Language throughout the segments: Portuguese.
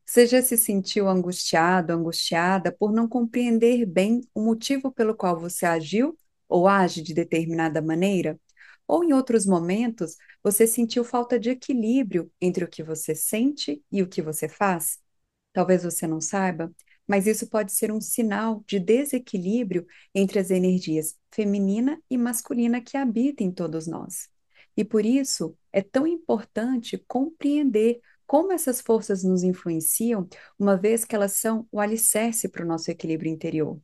Você já se sentiu angustiado, angustiada por não compreender bem o motivo pelo qual você agiu ou age de determinada maneira? Ou em outros momentos, você sentiu falta de equilíbrio entre o que você sente e o que você faz? Talvez você não saiba, mas isso pode ser um sinal de desequilíbrio entre as energias feminina e masculina que habitam em todos nós. E por isso é tão importante compreender como essas forças nos influenciam, uma vez que elas são o alicerce para o nosso equilíbrio interior.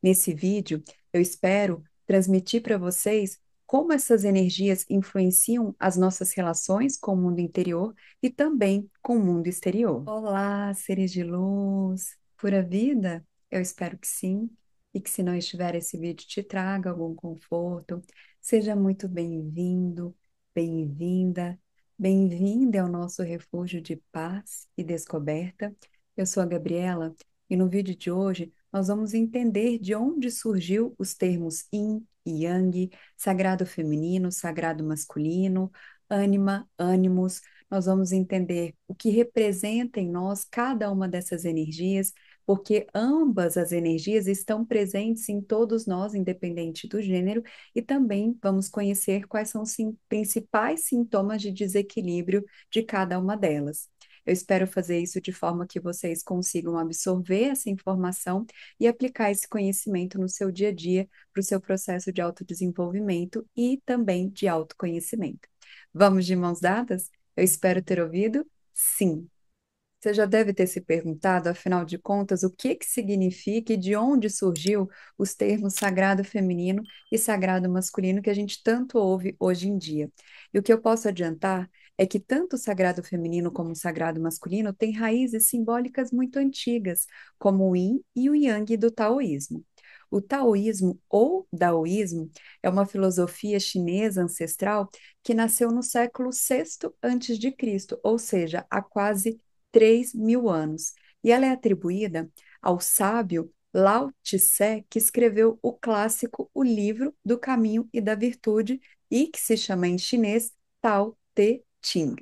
Nesse vídeo, eu espero transmitir para vocês como essas energias influenciam as nossas relações com o mundo interior e também com o mundo exterior. Olá, seres de luz, pura vida? Eu espero que sim, e que se não estiver esse vídeo te traga algum conforto. Seja muito bem-vindo, bem-vinda, bem-vinda ao nosso refúgio de paz e descoberta. Eu sou a Gabriela e no vídeo de hoje nós vamos entender de onde surgiu os termos Yin e Yang, sagrado feminino, sagrado masculino, ânima, ânimos. Nós vamos entender o que representa em nós cada uma dessas energias, porque ambas as energias estão presentes em todos nós, independente do gênero, e também vamos conhecer quais são os principais sintomas de desequilíbrio de cada uma delas. Eu espero fazer isso de forma que vocês consigam absorver essa informação e aplicar esse conhecimento no seu dia a dia, para o seu processo de autodesenvolvimento e também de autoconhecimento. Vamos de mãos dadas? Eu espero ter ouvido. Sim. Você já deve ter se perguntado, afinal de contas, o que que significa e de onde surgiu os termos sagrado feminino e sagrado masculino que a gente tanto ouve hoje em dia. E o que eu posso adiantar é que tanto o sagrado feminino como o sagrado masculino têm raízes simbólicas muito antigas, como o Yin e o Yang do taoísmo. O taoísmo ou daoísmo é uma filosofia chinesa ancestral que nasceu no século VI antes de Cristo, ou seja, há quase 3.000 anos. E ela é atribuída ao sábio Lao Tse, que escreveu o clássico O Livro do Caminho e da Virtude, e que se chama em chinês Tao Te Ching.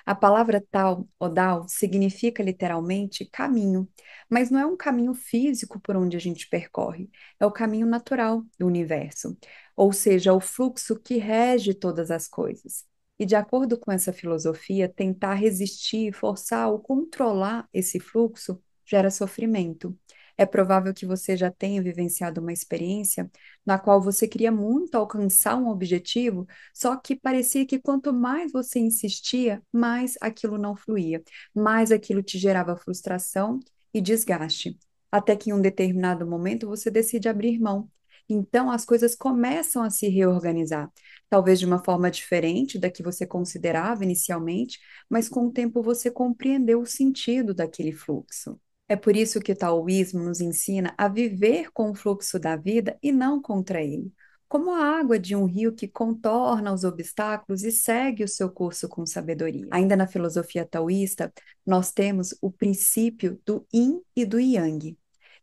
A palavra Tao, ou Dao, significa literalmente caminho, mas não é um caminho físico por onde a gente percorre, é o caminho natural do universo, ou seja, o fluxo que rege todas as coisas. E de acordo com essa filosofia, tentar resistir, forçar ou controlar esse fluxo gera sofrimento. É provável que você já tenha vivenciado uma experiência na qual você queria muito alcançar um objetivo, só que parecia que quanto mais você insistia, mais aquilo não fluía, mais aquilo te gerava frustração e desgaste. Até que em um determinado momento você decide abrir mão. Então as coisas começam a se reorganizar, talvez de uma forma diferente da que você considerava inicialmente, mas com o tempo você compreendeu o sentido daquele fluxo. É por isso que o taoísmo nos ensina a viver com o fluxo da vida e não contra ele, como a água de um rio que contorna os obstáculos e segue o seu curso com sabedoria. Ainda na filosofia taoísta, nós temos o princípio do yin e do yang.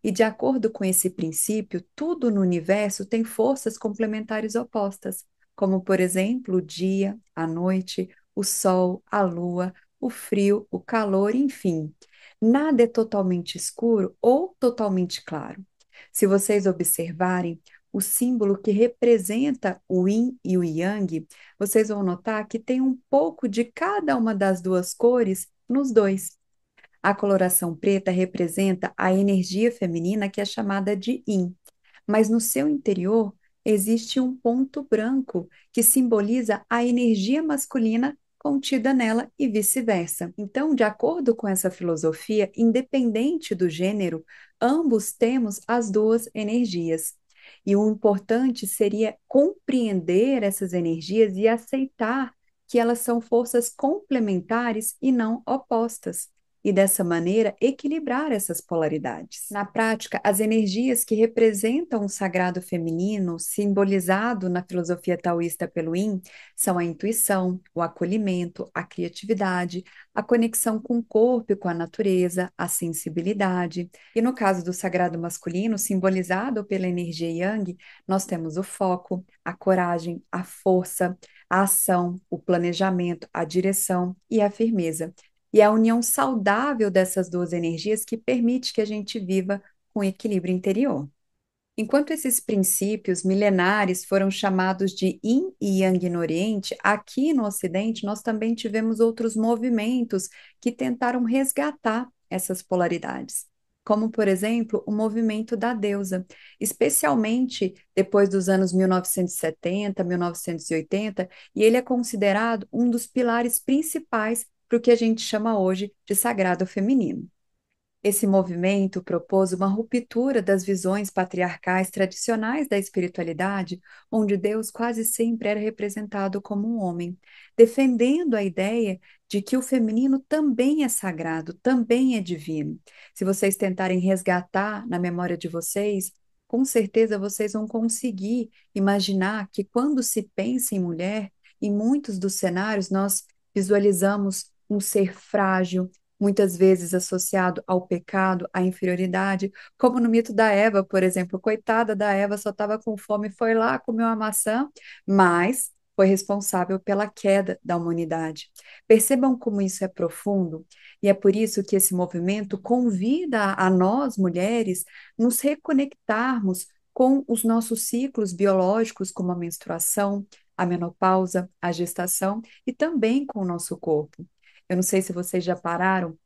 E de acordo com esse princípio, tudo no universo tem forças complementares opostas, como, por exemplo, o dia, a noite, o sol, a lua, o frio, o calor, enfim. Nada é totalmente escuro ou totalmente claro. Se vocês observarem o símbolo que representa o yin e o yang, vocês vão notar que tem um pouco de cada uma das duas cores nos dois. A coloração preta representa a energia feminina que é chamada de yin, mas no seu interior existe um ponto branco que simboliza a energia masculina contida nela e vice-versa. Então, de acordo com essa filosofia, independente do gênero, ambos temos as duas energias. E o importante seria compreender essas energias e aceitar que elas são forças complementares e não opostas e dessa maneira equilibrar essas polaridades. Na prática, as energias que representam o sagrado feminino, simbolizado na filosofia taoísta pelo Yin, são a intuição, o acolhimento, a criatividade, a conexão com o corpo e com a natureza, a sensibilidade. E no caso do sagrado masculino, simbolizado pela energia Yang, nós temos o foco, a coragem, a força, a ação, o planejamento, a direção e a firmeza. E é a união saudável dessas duas energias que permite que a gente viva com equilíbrio interior. Enquanto esses princípios milenares foram chamados de Yin e Yang no Oriente, aqui no Ocidente nós também tivemos outros movimentos que tentaram resgatar essas polaridades, como, por exemplo, o movimento da deusa, especialmente depois dos anos 1970, 1980, e ele é considerado um dos pilares principais para o que a gente chama hoje de sagrado feminino. Esse movimento propôs uma ruptura das visões patriarcais tradicionais da espiritualidade, onde Deus quase sempre era representado como um homem, defendendo a ideia de que o feminino também é sagrado, também é divino. Se vocês tentarem resgatar na memória de vocês, com certeza vocês vão conseguir imaginar que quando se pensa em mulher, em muitos dos cenários nós visualizamos um ser frágil, muitas vezes associado ao pecado, à inferioridade, como no mito da Eva, por exemplo. Coitada da Eva, só estava com fome, foi lá, comeu uma maçã, mas foi responsável pela queda da humanidade. Percebam como isso é profundo, e é por isso que esse movimento convida a nós, mulheres, nos reconectarmos com os nossos ciclos biológicos, como a menstruação, a menopausa, a gestação e também com o nosso corpo. Eu não sei se vocês já pararam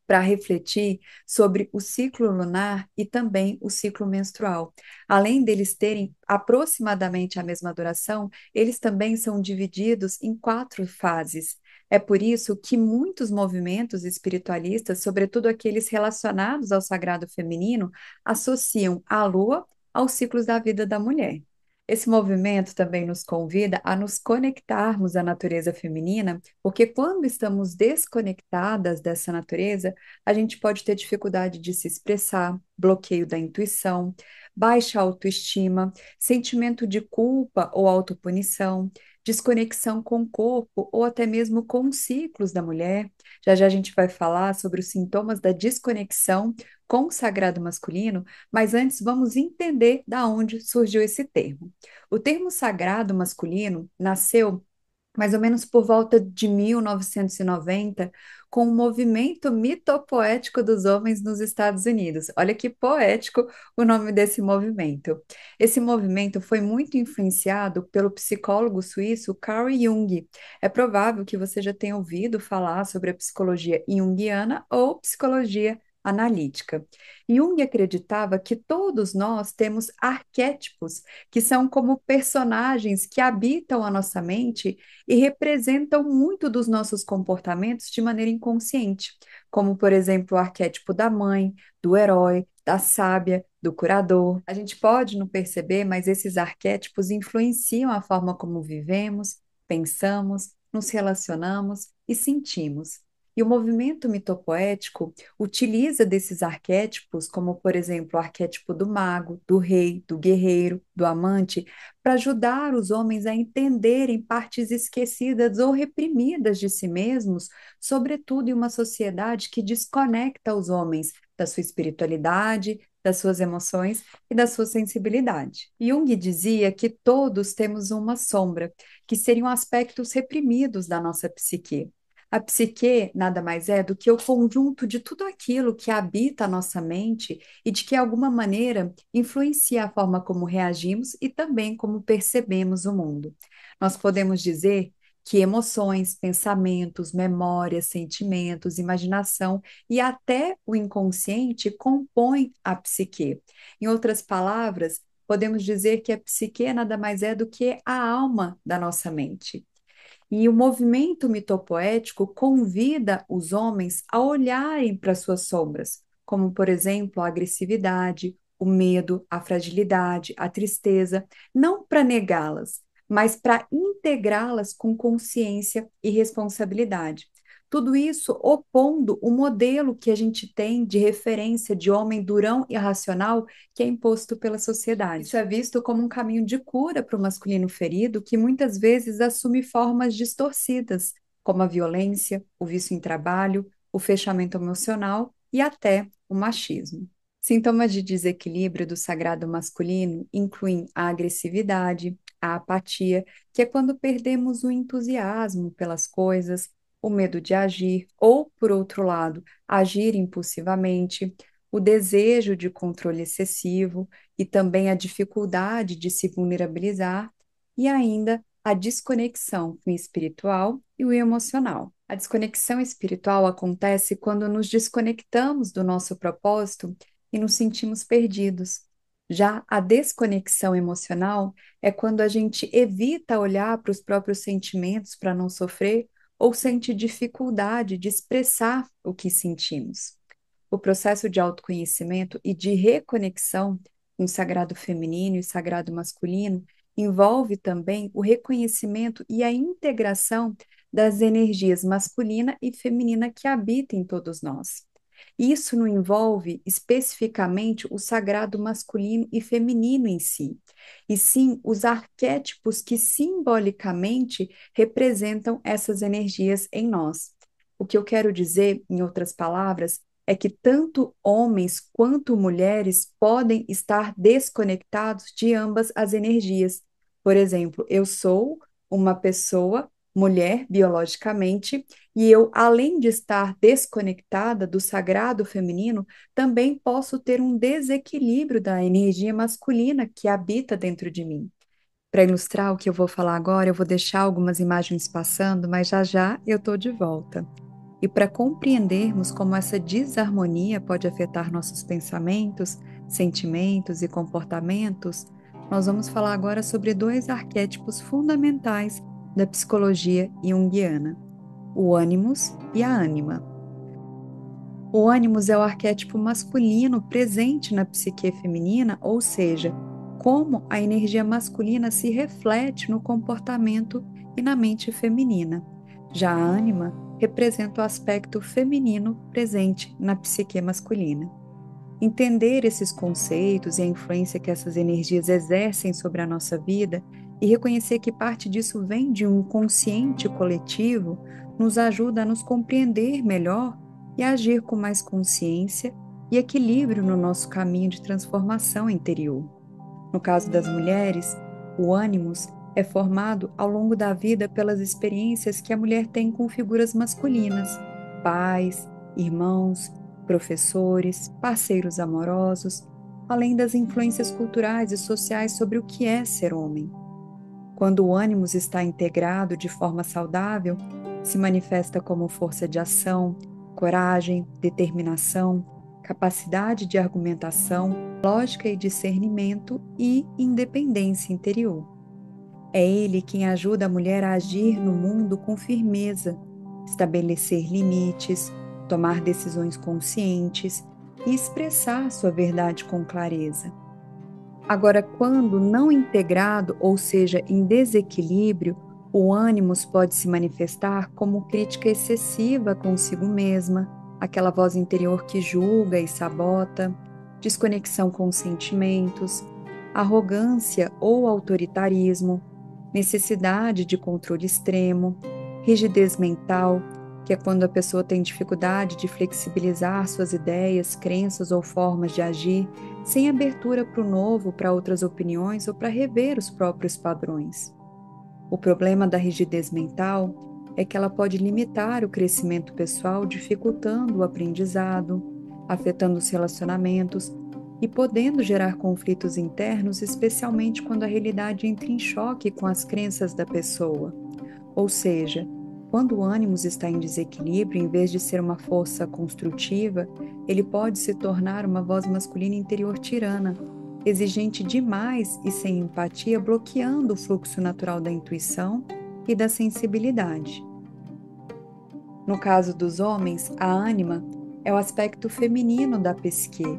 para refletir sobre o ciclo lunar e também o ciclo menstrual. Além deles terem aproximadamente a mesma duração, eles também são divididos em quatro fases. É por isso que muitos movimentos espiritualistas, sobretudo aqueles relacionados ao sagrado feminino, associam a lua aos ciclos da vida da mulher. Esse movimento também nos convida a nos conectarmos à natureza feminina, porque quando estamos desconectadas dessa natureza, a gente pode ter dificuldade de se expressar, bloqueio da intuição, baixa autoestima, sentimento de culpa ou autopunição, desconexão com o corpo ou até mesmo com os ciclos da mulher. Já já a gente vai falar sobre os sintomas da desconexão com o sagrado masculino, mas antes vamos entender da onde surgiu esse termo. O termo sagrado masculino nasceu mais ou menos por volta de 1990, com o movimento mitopoético dos homens nos Estados Unidos. Olha que poético o nome desse movimento. Esse movimento foi muito influenciado pelo psicólogo suíço Carl Jung. É provável que você já tenha ouvido falar sobre a psicologia junguiana ou psicologia analítica. Jung acreditava que todos nós temos arquétipos, que são como personagens que habitam a nossa mente e representam muito dos nossos comportamentos de maneira inconsciente, como, por exemplo, o arquétipo da mãe, do herói, da sábia, do curador. A gente pode não perceber, mas esses arquétipos influenciam a forma como vivemos, pensamos, nos relacionamos e sentimos. E o movimento mitopoético utiliza desses arquétipos, como, por exemplo, o arquétipo do mago, do rei, do guerreiro, do amante, para ajudar os homens a entenderem partes esquecidas ou reprimidas de si mesmos, sobretudo em uma sociedade que desconecta os homens da sua espiritualidade, das suas emoções e da sua sensibilidade. Jung dizia que todos temos uma sombra, que seriam aspectos reprimidos da nossa psique. A psique nada mais é do que o conjunto de tudo aquilo que habita a nossa mente e de que, de alguma maneira, influencia a forma como reagimos e também como percebemos o mundo. Nós podemos dizer que emoções, pensamentos, memórias, sentimentos, imaginação e até o inconsciente compõem a psique. Em outras palavras, podemos dizer que a psique nada mais é do que a alma da nossa mente. E o movimento mitopoético convida os homens a olharem para suas sombras, como, por exemplo, a agressividade, o medo, a fragilidade, a tristeza, não para negá-las, mas para integrá-las com consciência e responsabilidade. Tudo isso opondo o modelo que a gente tem de referência de homem durão e racional que é imposto pela sociedade. Isso é visto como um caminho de cura para o masculino ferido que muitas vezes assume formas distorcidas, como a violência, o vício em trabalho, o fechamento emocional e até o machismo. Sintomas de desequilíbrio do sagrado masculino incluem a agressividade, a apatia, que é quando perdemos o entusiasmo pelas coisas, o medo de agir, ou, por outro lado, agir impulsivamente, o desejo de controle excessivo e também a dificuldade de se vulnerabilizar, e ainda a desconexão com o espiritual e o emocional. A desconexão espiritual acontece quando nos desconectamos do nosso propósito e nos sentimos perdidos. Já a desconexão emocional é quando a gente evita olhar para os próprios sentimentos para não sofrer ou sente dificuldade de expressar o que sentimos. O processo de autoconhecimento e de reconexão com o sagrado feminino e sagrado masculino envolve também o reconhecimento e a integração das energias masculina e feminina que habitam em todos nós. Isso não envolve especificamente o sagrado masculino e feminino em si, e sim os arquétipos que simbolicamente representam essas energias em nós. O que eu quero dizer, em outras palavras, é que tanto homens quanto mulheres podem estar desconectados de ambas as energias. Por exemplo, eu sou uma pessoa, mulher biologicamente, e eu, além de estar desconectada do sagrado feminino, também posso ter um desequilíbrio da energia masculina que habita dentro de mim. Para ilustrar o que eu vou falar agora, eu vou deixar algumas imagens passando, mas já já eu estou de volta. E para compreendermos como essa desarmonia pode afetar nossos pensamentos, sentimentos e comportamentos, nós vamos falar agora sobre dois arquétipos fundamentais da psicologia junguiana: o ânimos e a ânima. O ânimos é o arquétipo masculino presente na psique feminina, ou seja, como a energia masculina se reflete no comportamento e na mente feminina. Já a ânima representa o aspecto feminino presente na psique masculina. Entender esses conceitos e a influência que essas energias exercem sobre a nossa vida e reconhecer que parte disso vem de um consciente coletivo nos ajuda a nos compreender melhor e a agir com mais consciência e equilíbrio no nosso caminho de transformação interior. No caso das mulheres, o ânimos é formado ao longo da vida pelas experiências que a mulher tem com figuras masculinas, pais, irmãos, professores, parceiros amorosos, além das influências culturais e sociais sobre o que é ser homem. Quando o ânimos está integrado de forma saudável, se manifesta como força de ação, coragem, determinação, capacidade de argumentação, lógica e discernimento e independência interior. É ele quem ajuda a mulher a agir no mundo com firmeza, estabelecer limites, tomar decisões conscientes e expressar sua verdade com clareza. Agora, quando não integrado, ou seja, em desequilíbrio, o ânimos pode se manifestar como crítica excessiva consigo mesma, aquela voz interior que julga e sabota, desconexão com os sentimentos, arrogância ou autoritarismo, necessidade de controle extremo, rigidez mental, que é quando a pessoa tem dificuldade de flexibilizar suas ideias, crenças ou formas de agir, sem abertura para o novo, para outras opiniões ou para rever os próprios padrões. O problema da rigidez mental é que ela pode limitar o crescimento pessoal, dificultando o aprendizado, afetando os relacionamentos e podendo gerar conflitos internos, especialmente quando a realidade entra em choque com as crenças da pessoa. Ou seja, quando o ânimos está em desequilíbrio, em vez de ser uma força construtiva, ele pode se tornar uma voz masculina interior tirana, exigente demais e sem empatia, bloqueando o fluxo natural da intuição e da sensibilidade. No caso dos homens, a ânima é o aspecto feminino da psique,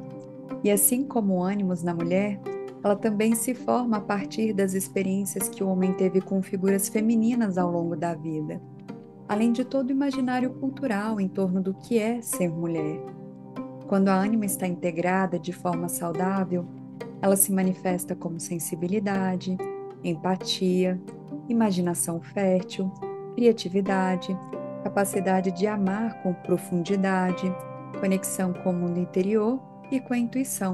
e assim como o ânimos na mulher, ela também se forma a partir das experiências que o homem teve com figuras femininas ao longo da vida, além de todo o imaginário cultural em torno do que é ser mulher. Quando a ânima está integrada de forma saudável, ela se manifesta como sensibilidade, empatia, imaginação fértil, criatividade, capacidade de amar com profundidade, conexão com o mundo interior e com a intuição.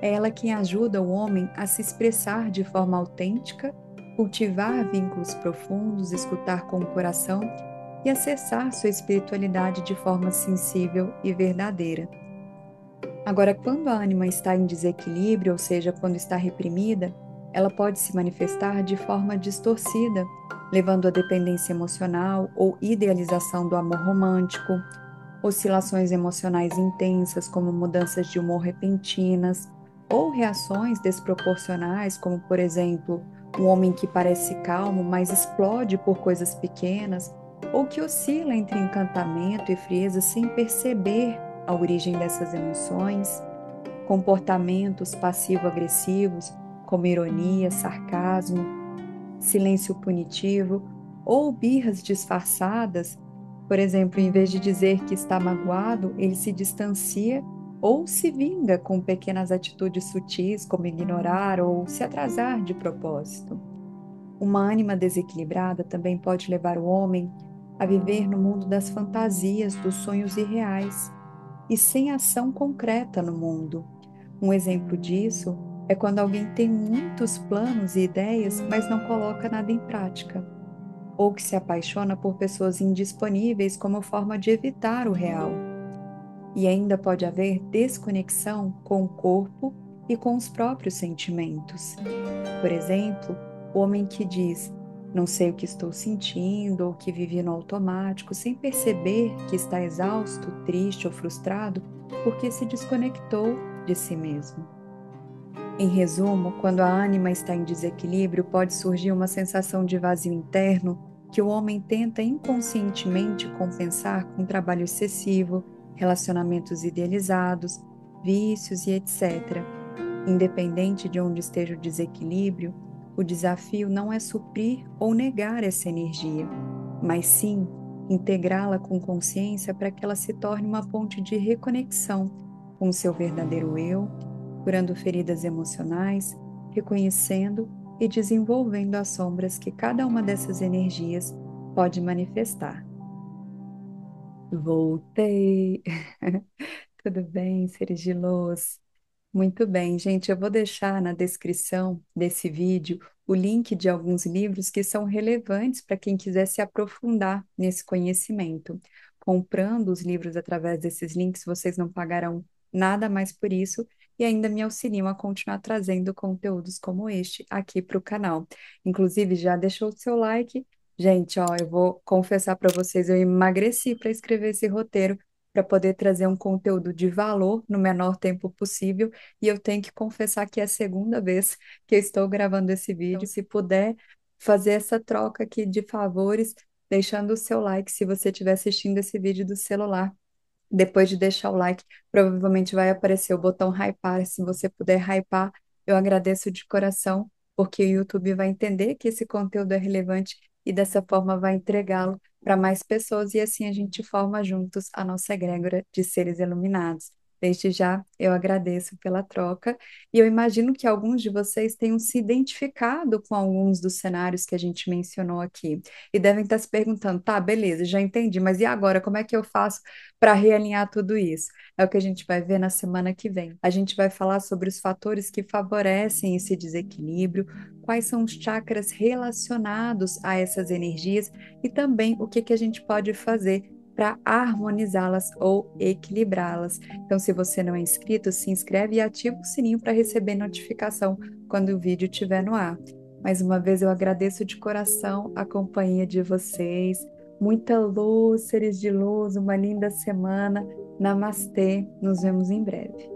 É ela quem ajuda o homem a se expressar de forma autêntica, cultivar vínculos profundos, escutar com o coração e acessar sua espiritualidade de forma sensível e verdadeira. Agora, quando a ânima está em desequilíbrio, ou seja, quando está reprimida, ela pode se manifestar de forma distorcida, levando à dependência emocional ou idealização do amor romântico, oscilações emocionais intensas, como mudanças de humor repentinas, ou reações desproporcionais, como, por exemplo, um homem que parece calmo, mas explode por coisas pequenas, ou que oscila entre encantamento e frieza sem perceber a origem dessas emoções, comportamentos passivo-agressivos, como ironia, sarcasmo, silêncio punitivo ou birras disfarçadas. Por exemplo, em vez de dizer que está magoado, ele se distancia ou se vinga com pequenas atitudes sutis, como ignorar ou se atrasar de propósito. Uma ânima desequilibrada também pode levar o homem a viver no mundo das fantasias, dos sonhos irreais e sem ação concreta no mundo. Um exemplo disso é quando alguém tem muitos planos e ideias, mas não coloca nada em prática, ou que se apaixona por pessoas indisponíveis como forma de evitar o real. E ainda pode haver desconexão com o corpo e com os próprios sentimentos. Por exemplo, o homem que diz: "Não sei o que estou sentindo", ou que vive no automático, sem perceber que está exausto, triste ou frustrado, porque se desconectou de si mesmo. Em resumo, quando a ânima está em desequilíbrio, pode surgir uma sensação de vazio interno que o homem tenta inconscientemente compensar com trabalho excessivo, relacionamentos idealizados, vícios e etc. Independente de onde esteja o desequilíbrio, o desafio não é suprir ou negar essa energia, mas sim integrá-la com consciência para que ela se torne uma ponte de reconexão com o seu verdadeiro eu, curando feridas emocionais, reconhecendo e desenvolvendo as sombras que cada uma dessas energias pode manifestar. Voltei! Tudo bem, seres de luz? Muito bem, gente. Eu vou deixar na descrição desse vídeo o link de alguns livros que são relevantes para quem quiser se aprofundar nesse conhecimento. Comprando os livros através desses links, vocês não pagarão nada mais por isso e ainda me auxiliam a continuar trazendo conteúdos como este aqui para o canal. Inclusive, já deixou o seu like? Gente, ó, eu vou confessar para vocês, eu emagreci para escrever esse roteiro para poder trazer um conteúdo de valor no menor tempo possível. E eu tenho que confessar que é a segunda vez que eu estou gravando esse vídeo. Então, se puder fazer essa troca aqui de favores, deixando o seu like se você estiver assistindo esse vídeo do celular. Depois de deixar o like, provavelmente vai aparecer o botão hypar. Se você puder hypar, eu agradeço de coração, porque o YouTube vai entender que esse conteúdo é relevante e dessa forma vai entregá-lo para mais pessoas e assim a gente forma juntos a nossa egrégora de seres iluminados. Desde já, eu agradeço pela troca e eu imagino que alguns de vocês tenham se identificado com alguns dos cenários que a gente mencionou aqui e devem estar se perguntando, tá, beleza, já entendi, mas e agora, como é que eu faço para realinhar tudo isso? É o que a gente vai ver na semana que vem. A gente vai falar sobre os fatores que favorecem esse desequilíbrio, quais são os chakras relacionados a essas energias e também o que que a gente pode fazer para harmonizá-las ou equilibrá-las. Então, se você não é inscrito, se inscreve e ativa o sininho para receber notificação quando o vídeo estiver no ar. Mais uma vez, eu agradeço de coração a companhia de vocês. Muita luz, seres de luz, uma linda semana. Namastê, nos vemos em breve.